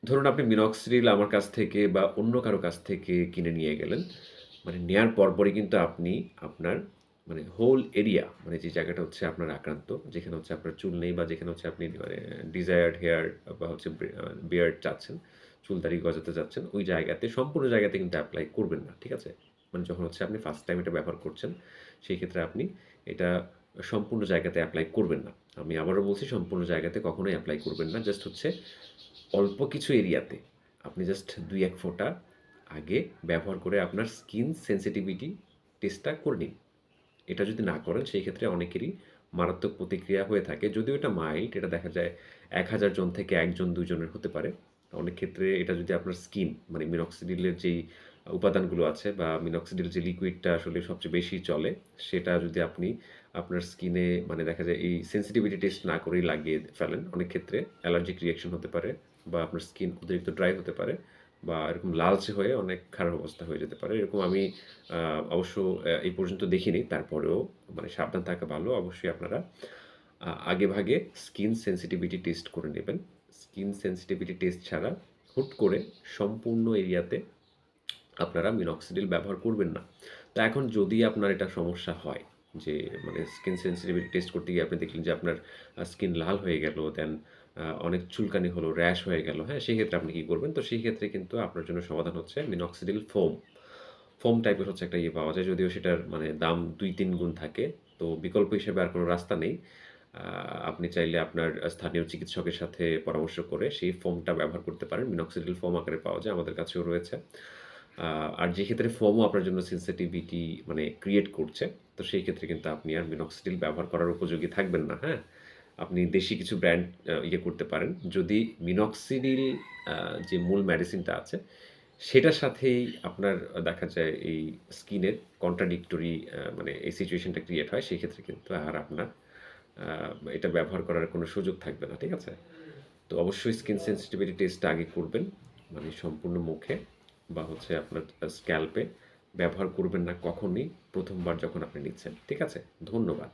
ধরুন আপনি মিনক্সিডিল আমার কাছ থেকে বা অন্য কারো কাছ থেকে কিনে নিয়ে গেলেন। মানে নেয়ার পরপরই কিন্তু আপনি আপনার মানে হোল এরিয়া মানে যে জায়গাটা হচ্ছে আপনার আক্রান্ত, যেখানে হচ্ছে আপনার চুল নেই বা যেখানে হচ্ছে আপনি মানে ডিজায়ার্ড হেয়ার বা হচ্ছে বিয়ার্ড চাচ্ছেন, চুল দাড়ি গজাতে চাচ্ছেন, ওই জায়গাতে সম্পূর্ণ জায়গাতে কিন্তু এপ্লাই করবেন না। ঠিক আছে? মানে যখন হচ্ছে আপনি ফার্স্ট টাইম এটা ব্যবহার করছেন, সেই ক্ষেত্রে আপনি এটা সম্পূর্ণ জায়গাতে এপ্লাই করবেন না। আমি আবারও বলছি সম্পূর্ণ জায়গাতে কখনোই এপ্লাই করবেন না। জাস্ট হচ্ছে অল্প কিছু এরিয়াতে আপনি জাস্ট ২-১ ফোঁটা আগে ব্যবহার করে আপনার স্কিন সেনসিটিভিটি টেস্টটা করে নিন। এটা যদি না করেন সেই ক্ষেত্রে অনেকেরই মারাত্মক প্রতিক্রিয়া হয়ে থাকে। যদিও এটা মাইল্ড, এটা দেখা যায় ১,০০০ জন থেকে ১ জন ২ জনের হতে পারে। অনেক ক্ষেত্রে এটা যদি আপনার স্কিন মানে মিনক্সিডিলের যেই উপাদানগুলো আছে বা মিনক্সিডিল যে লিকুইডটা আসলে সবচেয়ে বেশি চলে, সেটা যদি আপনি আপনার স্কিনে মানে দেখা যায় এই সেনসিটিভিটি টেস্ট না করেই লাগিয়ে ফেলেন, অনেক ক্ষেত্রে অ্যালার্জিক রিঅ্যাকশন হতে পারে বা আপনার স্কিন অতিরিক্ত ড্রাই হতে পারে বা এরকম লালচে হয়ে অনেক খারাপ অবস্থা হয়ে যেতে পারে। এরকম আমি অবশ্য এই পর্যন্ত দেখিনি। তারপরেও মানে সাবধান থাকা ভালো। অবশ্যই আপনারা আগেভাগে স্কিন সেনসিটিভিটি টেস্ট করে নেবেন। স্কিন সেনসিটিভিটি টেস্ট ছাড়া হুট করে সম্পূর্ণ এরিয়াতে আপনারা মিনক্সিডিল ব্যবহার করবেন না। তো এখন যদি আপনার এটা সমস্যা হয় যে মানে স্কিন সেনসিটিভিটি টেস্ট করতে গিয়ে আপনি দেখলেন যে আপনার স্কিন লাল হয়ে গেল, দেন অনেক চুলকানি হলো, র্যাশ হয়ে গেল, হ্যাঁ? সেক্ষেত্রে আপনি কি করবেন? তো সেই ক্ষেত্রে কিন্তু আপনার জন্য সমাধান হচ্ছে মিনক্সিডিল ফোম। ফোম টাইপের হচ্ছে একটা ইয়ে পাওয়া যায়। যদিও সেটার মানে দাম ২-৩ গুণ থাকে। তো বিকল্প হিসেবে আর কোনো রাস্তা নেই। আ আপনি চাইলে আপনার স্থানীয় চিকিৎসকের সাথে পরামর্শ করে সেই ফোমটা ব্যবহার করতে পারেন। মিনক্সিডিল ফোম আকারে পাওয়া যায়। আমাদের কাছেও রয়েছে। আ আর যে ক্ষেত্রে ফোমও আপনার জন্য সেনসিটিভিটি মানে ক্রিয়েট করছে, তো সেই ক্ষেত্রে কিন্তু আপনি আর মিনক্সিডিল ব্যবহার করার উপযোগী থাকবেন না, হ্যাঁ? আপনি দেশি কিছু ব্র্যান্ড ইয়ে করতে পারেন। যদি মিনক্সিডিল আ যে মূল মেডিসিনটা আছে, সেটার সাথেই আপনার দেখা যায় এই স্কিনের কন্ট্রাডিক্টরি মানে এই সিচুয়েশনটা ক্রিয়েট হয়, সেক্ষেত্রে কিন্তু আর আপনার আ এটা ব্যবহার করার কোনো সুযোগ থাকবে না। ঠিক আছে? তো অবশ্যই স্কিন সেনসিটিভিটি টেস্টটা আগে করবেন। মানে সম্পূর্ণ মুখে বা হচ্ছে আপনার স্ক্যাল্পে ব্যবহার করবেন না কখনই ১ম বার যখন আপনি নিচ্ছেন। ঠিক আছে? ধন্যবাদ।